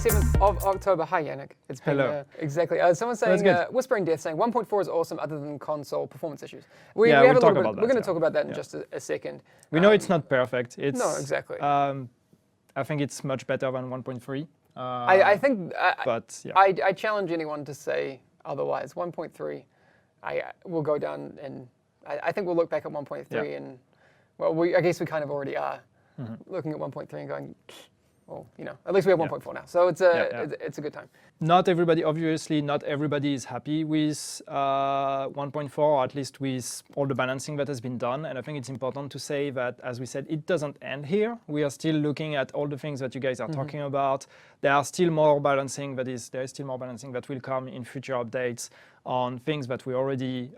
27th of October. Hi, Yannick. It's been exactly. Someone's saying, Whispering Death saying 1.4 is awesome other than console performance issues. We'll talk about that. We're going to talk about that in just a second. We know it's not perfect. It's, no, exactly. I think it's much better than 1.3. I think, but yeah. I challenge anyone to say otherwise. 1.3, I will go down, and I think we'll look back at 1.3 and, well, I guess we kind of already are looking at 1.3 and going, well, you know, at least we have 1.4 now, so it's a good time. Not everybody, obviously, not everybody is happy with 1.4, or at least with all the balancing that has been done. And I think it's important to say that, as we said, it doesn't end here. We are still looking at all the things that you guys are talking about. There are still more balancing there is still more balancing that will come in future updates on things that we already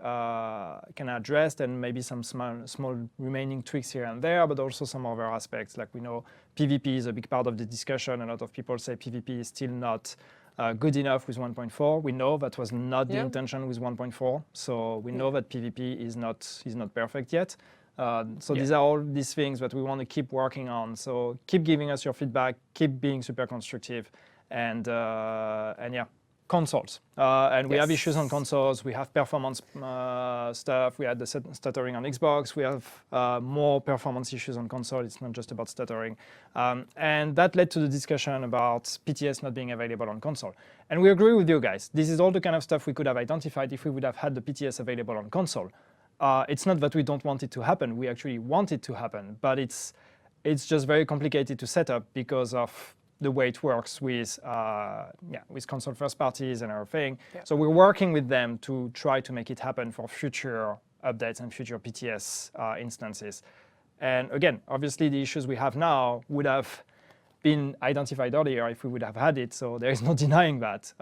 can address, and maybe some small remaining tweaks here and there, but also some other aspects. Like we know PvP is a big part of the discussion. A lot of people say PvP is still not good enough with 1.4. We know that was not the intention with 1.4. So we know that PvP is not perfect yet. So these are all these things that we want to keep working on. So keep giving us your feedback, keep being super constructive, and yeah. Consoles, and we have issues on consoles. We have performance stuff. We had the stuttering on Xbox. We have more performance issues on console. It's not just about stuttering, and that led to the discussion about PTS not being available on console. And we agree with you guys. This is all the kind of stuff we could have identified if we would have had the PTS available on console. It's not that we don't want it to happen. We actually want it to happen, but it's just very complicated to set up because of the way it works with console first parties and everything. So we're working with them to try to make it happen for future updates and future PTS instances. And again, obviously the issues we have now would have been identified earlier if we would have had it. So there is no denying that.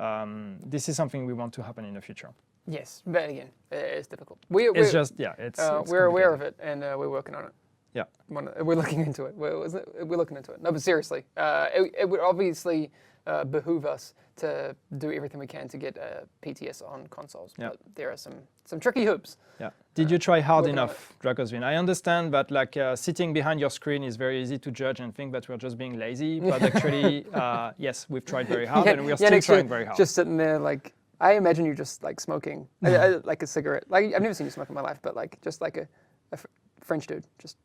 This is something we want to happen in the future. Yes, but again, it's difficult. We're aware of it, and we're working on it. Yeah, we're looking into it. We're looking into it. No, but seriously, it would obviously behoove us to do everything we can to get PTS on consoles. But there are some tricky hoops. Yeah. Did you try hard enough, Dracosvin? I understand that like sitting behind your screen is very easy to judge and think that we're just being lazy. But actually, yes, we've tried very hard, and we're still trying very hard. Just sitting there, like I imagine you just like smoking, like a cigarette. Like I've never seen you smoke in my life, but like just like a French dude, just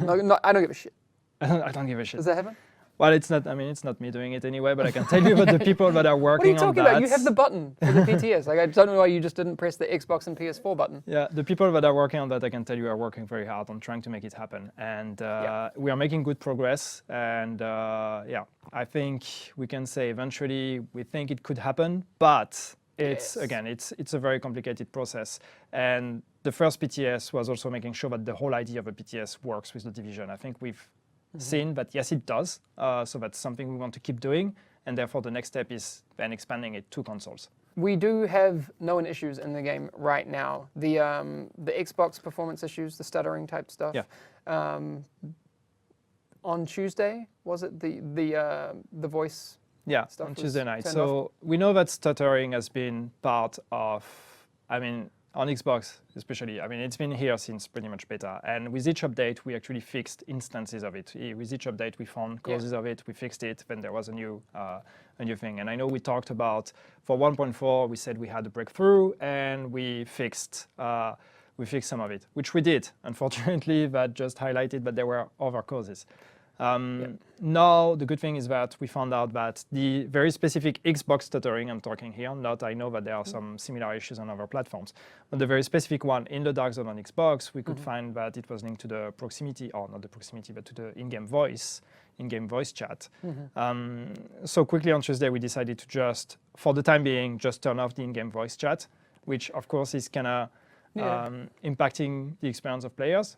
no, I don't give a shit. I don't give a shit. Does that happen? Well, it's not. I mean, it's not me doing it anyway. But I can tell you that the people that are working on that. What are you talking about? You have the button for the PTS. Like I don't know why you just didn't press the Xbox and PS4 button. Yeah, the people that are working on that, I can tell you, are working very hard on trying to make it happen, and we are making good progress. And yeah, I think we can say eventually we think it could happen, but it's again, it's a very complicated process. And the first PTS was also making sure that the whole idea of a PTS works with the Division. I think we've seen that, yes, it does. So that's something we want to keep doing. And therefore, the next step is then expanding it to consoles. We do have known issues in the game right now. The Xbox performance issues, the stuttering type stuff. Yeah. On Tuesday, was it the voice? Yeah, on Tuesday night. So we know that stuttering has been part of, I mean, on Xbox especially, I mean, it's been here since pretty much beta. And with each update, we actually fixed instances of it. With each update, we found causes of it, we fixed it, then there was a new thing. And I know we talked about, for 1.4, we said we had a breakthrough, and we fixed some of it, which we did. Unfortunately, that just highlighted that there were other causes. Now, the good thing is that we found out that the very specific Xbox stuttering, I'm talking here, I know that there are some similar issues on other platforms, but the very specific one in the Dark Zone on Xbox, we could find that it was linked to the proximity, or not the proximity, but to the in-game voice chat. So quickly on Tuesday, we decided to just, for the time being, just turn off the in-game voice chat, which of course is kind of impacting the experience of players.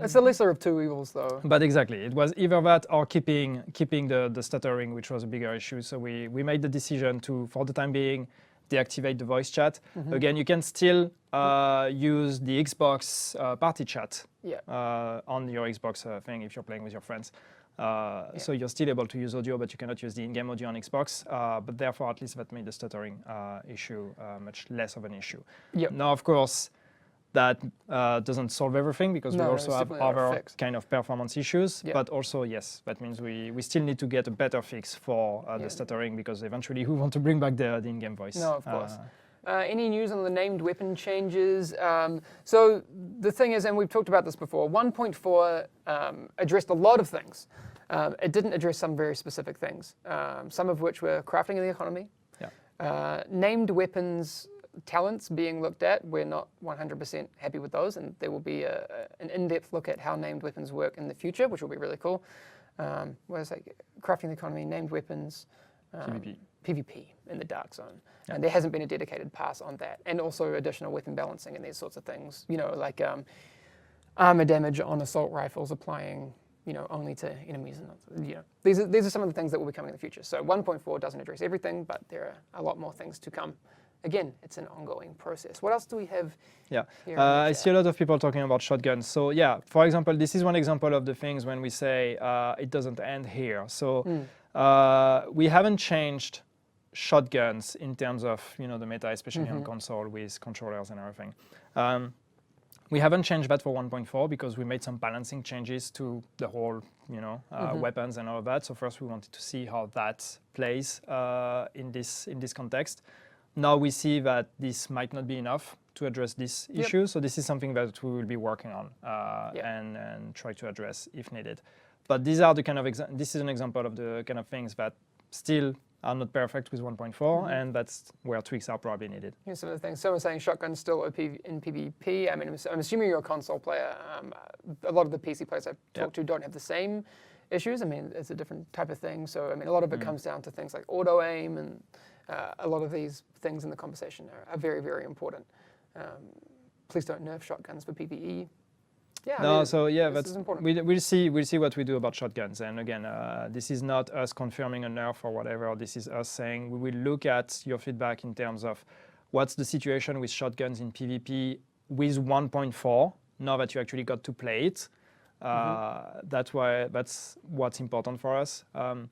It's the lesser of two evils, though. But exactly, it was either that or keeping the stuttering, which was a bigger issue. So we made the decision to, for the time being, deactivate the voice chat. Again, you can still use the Xbox party chat on your Xbox thing if you're playing with your friends. So you're still able to use audio, but you cannot use the in-game audio on Xbox. But therefore, at least that made the stuttering issue much less of an issue. Now, of course, That doesn't solve everything because we No, also it's have definitely not a other fix. kind of performance issues. Yeah. But also, yes, that means we still need to get a better fix for Yeah. the stuttering because eventually we want to bring back the in-game voice. No, of course. Any news on the named weapon changes? So the thing is, and we've talked about this before, 1.4 addressed a lot of things. It didn't address some very specific things, some of which were crafting in the economy, named weapons talents being looked at. We're not 100% happy with those, and there will be an in-depth look at how named weapons work in the future, which will be really cool. What is it? Crafting the economy, named weapons, PvP in the Dark Zone. And there hasn't been a dedicated pass on that. And also additional weapon balancing and these sorts of things. You know, like armor damage on assault rifles applying, you know, only to enemies. And not, you know, these are some of the things that will be coming in the future. So 1.4 doesn't address everything, but there are a lot more things to come. Again, it's an ongoing process. What else do we have? Yeah, I see a lot of people talking about shotguns. So yeah, for example, this is one example of the things when we say it doesn't end here. So we haven't changed shotguns in terms of, you know, the meta, especially on console with controllers and everything. We haven't changed that for 1.4 because we made some balancing changes to the whole, you know, weapons and all of that. So first we wanted to see how that plays in this context. Now we see that this might not be enough to address this issue. So this is something that we will be working on and try to address if needed. But these are the kind of this is an example of the kind of things that still are not perfect with 1.4, and that's where tweaks are probably needed. Here's some of the things. Someone's saying shotgun's still OP in PvP. I mean, I'm assuming you're a console player. A lot of the PC players I've talked to don't have the same issues. I mean, it's a different type of thing. So, I mean, a lot of it comes down to things like auto-aim, and a lot of these things in the conversation are very, very important. Please don't nerf shotguns for PvE. Yeah, no, I mean, so yeah, that's important. we'll see what we do about shotguns. And again, this is not us confirming a nerf or whatever. This is us saying we will look at your feedback in terms of what's the situation with shotguns in PvP with 1.4. Now that you actually got to play it, that's what's important for us. And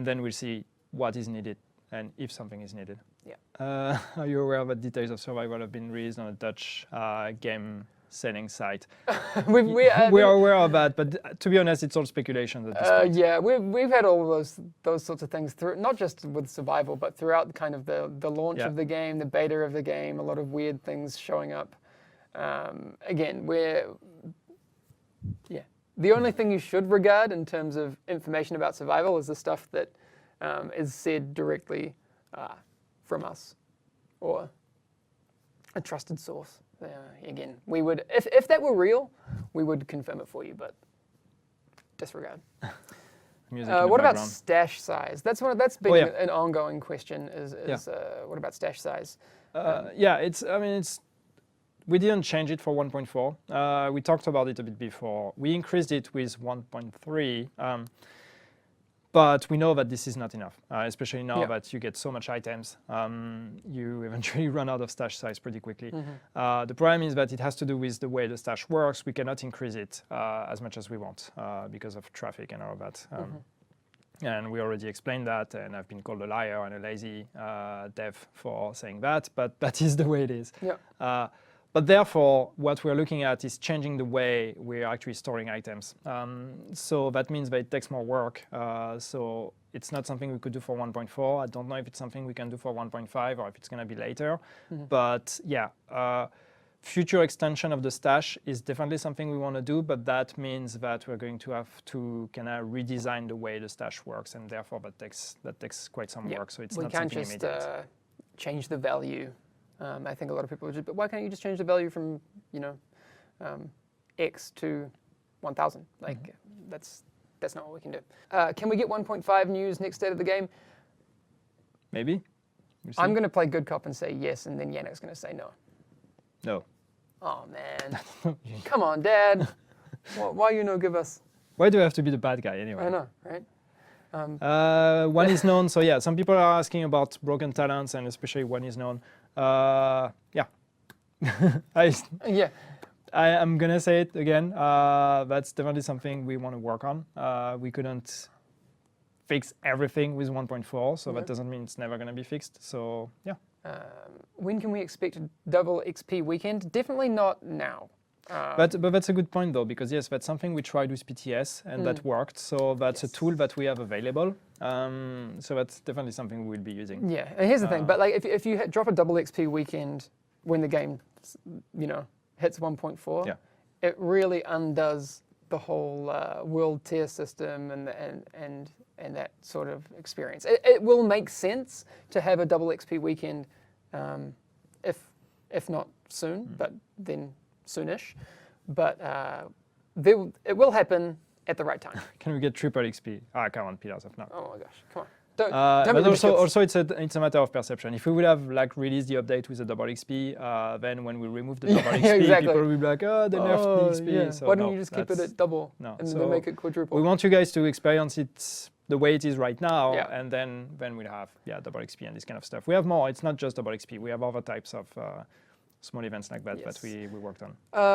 then we'll see what is needed and if something is needed. Yeah. Are you aware that details of survival have been released on a Dutch game selling site? We are aware of that, but to be honest, it's all speculation at this point. Yeah, we've had all those sorts of things through, not just with survival, but throughout kind of the launch of the game, the beta of the game, a lot of weird things showing up. Again, the only thing you should regard in terms of information about survival is the stuff that is said directly from us or a trusted source. Again, we would, if that were real, we would confirm it for you, but disregard. What about stash size? That's been an ongoing question. What about stash size? We didn't change it for 1.4. We talked about it a bit before. We increased it with 1.3. But we know that this is not enough, especially now that you get so much items. You eventually run out of stash size pretty quickly. The problem is that it has to do with the way the stash works. We cannot increase it as much as we want because of traffic and all of that. And we already explained that, and I've been called a liar and a lazy dev for saying that, but that is the way it is. But therefore, what we're looking at is changing the way we're actually storing items. So that means that it takes more work. So it's not something we could do for 1.4. I don't know if it's something we can do for 1.5 or if it's going to be later. But yeah, future extension of the stash is definitely something we want to do, but that means that we're going to have to kind of redesign the way the stash works, and therefore that takes quite some work. So it's not something immediate. We can't just change the value. I think a lot of people are just, but why can't you just change the value from, X to 1,000? Like, that's not what we can do. Can we get 1.5 news next state of the game? Maybe. I'm going to play good cop and say yes, and then Yannick's going to say no. No. Oh, man. Come on, Dad. Why you no give us? Why do I have to be the bad guy anyway? I know, right? One is known, so yeah, some people are asking about broken talents, and especially one is known. I'm gonna say it again. That's definitely something we want to work on. We couldn't fix everything with 1.4, so that doesn't mean it's never gonna be fixed. So yeah. When can we expect a double XP weekend? Definitely not now. But that's a good point, though, because yes, that's something we tried with PTS and that worked. So that's a tool that we have available. So that's definitely something we'll be using. Yeah, and here's the thing. But like, if you drop a double XP weekend when the game, hits 1.4, it really undoes the whole world tier system and that sort of experience. It will make sense to have a double XP weekend, if not soon, but then soonish. But it will happen at the right time. Can we get triple XP? Come on, Pillars of Now. Oh my gosh, come on. Don't but also it's a matter of perception. If we would have like released the update with a double XP, then when we remove the double XP, people will be like, oh, they nerfed the XP. Yeah. So why don't you just keep it at double and then make it quadruple? We want you guys to experience it the way it is right now, and then we'll have double XP and this kind of stuff. We have more. It's not just double XP. We have other types of small events like that that we worked on.